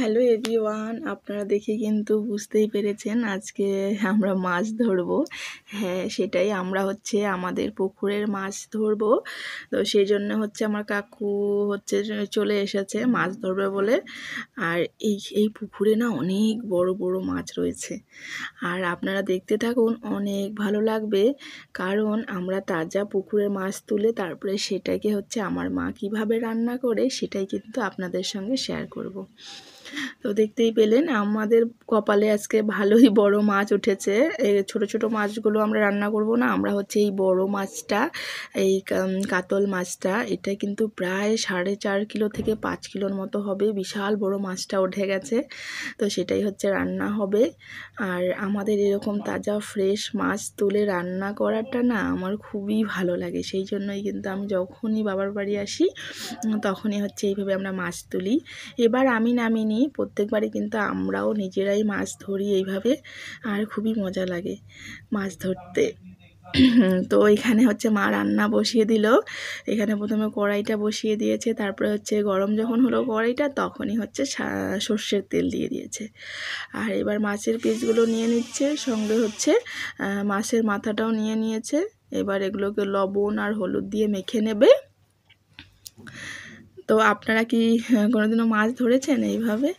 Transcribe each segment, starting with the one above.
Hello everyone, আপনারা দেখে কিন্তু বুঝতেই পেরেছেন আজকে আমরা মাছ ধরবো। হ্যাঁ, সেটাই, আমরা আমাদের পুকুরের মাছ ধরবো। তো সেই জন্য আমার কাকু চলে এসেছে মাছ ধরবে বলে। আর এই পুকুরে না অনেক বড় বড় মাছ রয়েছে। আর আপনারা দেখতে থাকুন, অনেক ভালো লাগবে। কারণ আমরা তাজা পুকুরের মাছ তুলে তারপরে সেটাকে আমার মা কিভাবে রান্না করে সেটাই কিন্তু আপনাদের সঙ্গে শেয়ার করব। তো দেখতেই পেলেন আমাদের কপালে আজকে ভালোই বড় মাছ উঠেছে। এই ছোট ছোট মাছগুলো আমরা রান্না করব না, আমরা এই বড় মাছটা, এই কাতল মাছটা, এটা কিন্তু প্রায় 4.5 কিলো থেকে 5 কিলোর মতো হবে। বিশাল বড় মাছটা উঠে গেছে, তো সেটাই রান্না হবে। আর আমাদের এরকম তাজা ফ্রেশ মাছ তুলে রান্না করাটা না আমার খুবই ভালো লাগে। সেই জন্যই কিন্তু আমি যখনই বাবার বাড়ি আসি তখনই এইভাবে আমরা মাছ তুলি। এবার আমি নামিনি, প্রত্যেকবারই কিন্তু আমরাও নিজেরাই মাছ ধরি এইভাবে। আর খুবই মজা লাগে মাছ ধরতে। তো এখানে মা রান্না বসিয়ে দিল। এখানে প্রথমে কড়াইটা বসিয়ে দিয়েছে, তারপরে গরম যখন হলো কড়াইটা তখনই সর্ষের তেল দিয়ে দিয়েছে। আর এবার মাছের পিসগুলো নিয়ে নিচ্ছে, সঙ্গে মাছের মাথাটাও নিয়ে নিয়েছে। এবার এগুলোকে লবণ আর হলুদ দিয়ে মেখে নেবে। তো আপনারা কি কোনোদিনও মাছ ধরেছেন? এইভাবে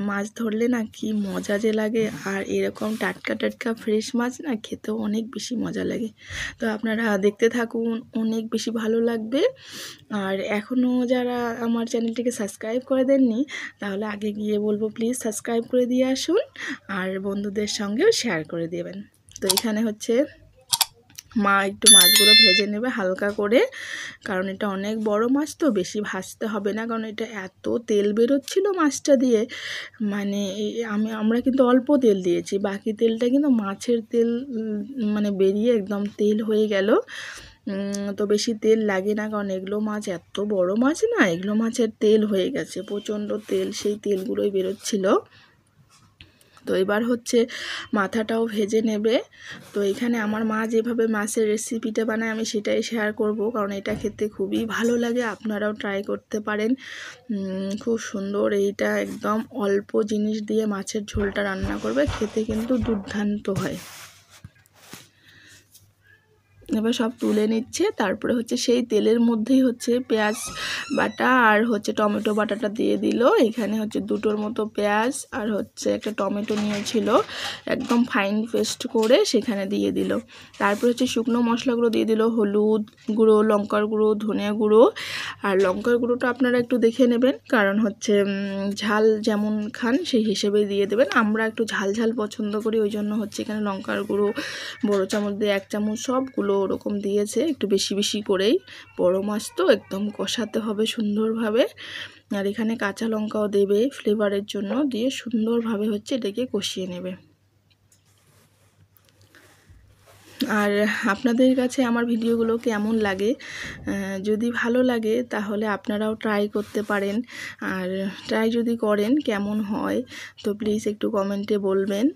মাছ ধরলে না কি মজা যে লাগে। আর এরকম টাটকা টাটকা ফ্রেশ মাছ না খেতেও অনেক বেশি মজা লাগে। তো আপনারা দেখতে থাকুন, অনেক বেশি ভালো লাগবে। আর এখনও যারা আমার চ্যানেলটিকে সাবস্ক্রাইব করে দেননি, তাহলে আগে গিয়ে বলবো প্লিজ সাবস্ক্রাইব করে দিয়ে আসুন, আর বন্ধুদের সঙ্গেও শেয়ার করে দেবেন। তো এখানে মা একটু মাছগুলো ভেজে নেবে হালকা করে, কারণ এটা অনেক বড় মাছ, তো বেশি ভাজতে হবে না। কারণ এটা এত তেল বেরোচ্ছিল মাছটা দিয়ে, মানে আমরা কিন্তু অল্প তেল দিয়েছি, বাকি তেলটা কিন্তু মাছের তেল বেরিয়ে একদম তেল হয়ে গেল। তো বেশি তেল লাগে না, কারণ এগুলো মাছ এত বড় মাছ না, এগুলো মাছের তেল হয়ে গেছে, প্রচণ্ড তেল, সেই তেলগুলোই বেরোচ্ছিল। তো এবার মাথাটাও ভেজে নেবে। তো এখানে আমার মা যেভাবে মাছের রেসিপিটা বানায় আমি সেটাই শেয়ার করব, কারণ এটা খেতে খুবই ভালো লাগে। আপনারাও ট্রাই করতে পারেন, খুব সুন্দর। এইটা একদম অল্প জিনিস দিয়ে মাছের ঝোলটা রান্না করবে, খেতে কিন্তু দুর্দান্ত হয়। এবার সব তুলে নিচ্ছে, তারপরে সেই তেলের মধ্যেই পেঁয়াজ বাটা আর টমেটো বাটাটা দিয়ে দিল। এখানে দুটোর মতো পেঁয়াজ আর একটা টমেটো নিয়েছিল, একদম ফাইন পেস্ট করে সেখানে দিয়ে দিল। তারপরে শুকনো মশলাগুলো দিয়ে দিল, হলুদ গুঁড়ো, লঙ্কার গুঁড়ো, ধনিয়া গুঁড়ো। আর লঙ্কার গুঁড়োটা আপনারা একটু দেখে নেবেন, কারণ ঝাল যেমন খান সেই হিসেবে দিয়ে দেবেন। আমরা একটু ঝাল ঝাল পছন্দ করি, ওই জন্য এখানে লঙ্কার গুঁড়ো বড় চামচ দিয়ে 1 চামচ সবগুলো ওরকম দিয়েছে, একটু বেশি বেশি করেই। বড় মাছ তো একদম কষাতে হবে সুন্দরভাবে। আর এখানে কাঁচা লঙ্কাও দেবে ফ্লেভারের জন্য, দিয়ে সুন্দরভাবে এটাকে কষিয়ে নেবে। আর আপনাদের কাছে আমার ভিডিওগুলো কেমন লাগে? যদি ভালো লাগে তাহলে আপনারাও ট্রাই করতে পারেন। আর ট্রাই যদি করেন কেমন হয় তো প্লিজ একটু কমেন্টে বলবেন,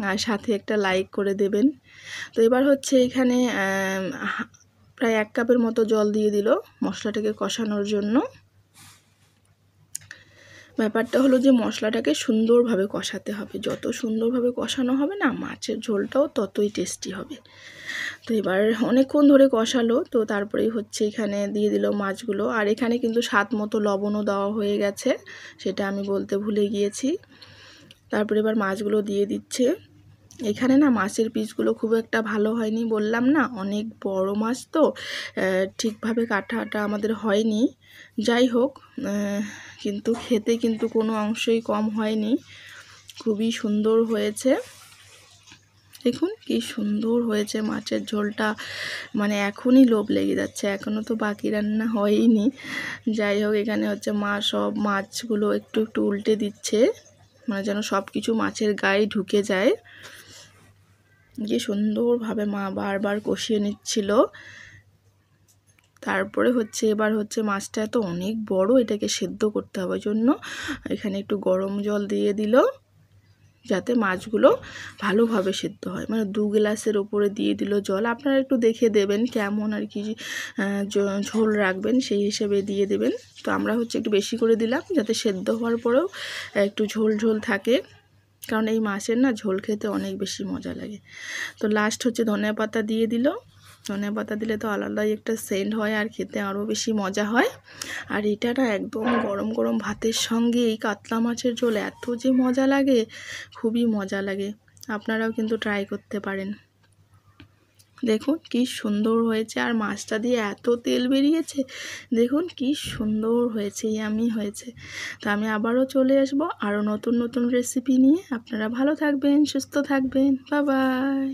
আর সাথে একটা লাইক করে দেবেন। তো এবার এখানে প্রায় 1 কাপের মতো জল দিয়ে দিল মশলাটাকে কষানোর জন্য। ব্যাপারটা হলো যে মশলাটাকে সুন্দরভাবে কষাতে হবে, যত সুন্দরভাবে কষানো হবে না মাছের ঝোলটাও ততই টেস্টি হবে। তো এবার অনেকক্ষণ ধরে কষালো, তো তারপরেই এখানে দিয়ে দিল মাছগুলো। আর এখানে কিন্তু স্বাদ মতো লবণও দেওয়া হয়ে গেছে, সেটা আমি বলতে ভুলে গিয়েছি। তারপরে এবার মাছগুলো দিয়ে দিচ্ছে। এখানে না মাছের পিসগুলো খুব একটা ভালো হয়নি, বললাম না অনেক বড় মাছ, তো ঠিকভাবে কাটাটা আমাদের হয়নি। যাই হোক, কিন্তু খেতে কিন্তু কোনো অংশই কম হয়নি, খুবই সুন্দর হয়েছে। দেখুন কি সুন্দর হয়েছে মাছের ঝোলটা, এখনই লোভ লেগে যাচ্ছে, এখনও তো বাকি রান্না হয়নি। যাই হোক, এখানে মা সব মাছগুলো একটু একটু উল্টে দিচ্ছে, যেন সব কিছু মাছের গায়ে ঢুকে যায়। গিয়ে সুন্দরভাবে মা বারবার কষিয়ে নিচ্ছিল। তারপরে এবার মাছটা তো অনেক বড়, এটাকে সেদ্ধ করতে হবে, জন্য এখানে একটু গরম জল দিয়ে দিল। যাতে মাছগুলো ভালোভাবে সেদ্ধ হয়। মানে 2 গ্লাসের ওপরে দিয়ে দিল জল, আপনারা একটু দেখে দেবেন কেমন আর কি ঝোল রাখবেন সেই হিসেবে দিয়ে দেবেন। তো আমরা হচ্ছে একটু বেশি করে দিলাম যাতে সেদ্ধ হওয়ার পরেও একটু ঝোল ঝোল থাকে, কারণ এই মাছের না ঝোল খেতে অনেক বেশি মজা লাগে। তো লাস্ট হচ্ছে ধনিয়া পাতা দিয়ে দিল। ধনিয়া পাতা দিলে তো আলাদাই একটা সেন্ট হয় আর খেতে আরও বেশি মজা হয়। আর এটা না একদম গরম গরম ভাতের সঙ্গে এই কাতলা মাছের ঝোল এত যে মজা লাগে, খুবই মজা লাগে। আপনারাও কিন্তু ট্রাই করতে পারেন। দেখুন কি সুন্দর হয়েছে, আর মাছটা দিয়ে এত তেল বেরিয়েছে, দেখুন কি সুন্দর হয়েছে, ইয়ামি হয়েছে। তো আমি আবারও চলে আসবো আরও নতুন নতুন রেসিপি নিয়ে। আপনারা ভালো থাকবেন, সুস্থ থাকবেন, বাই বাই।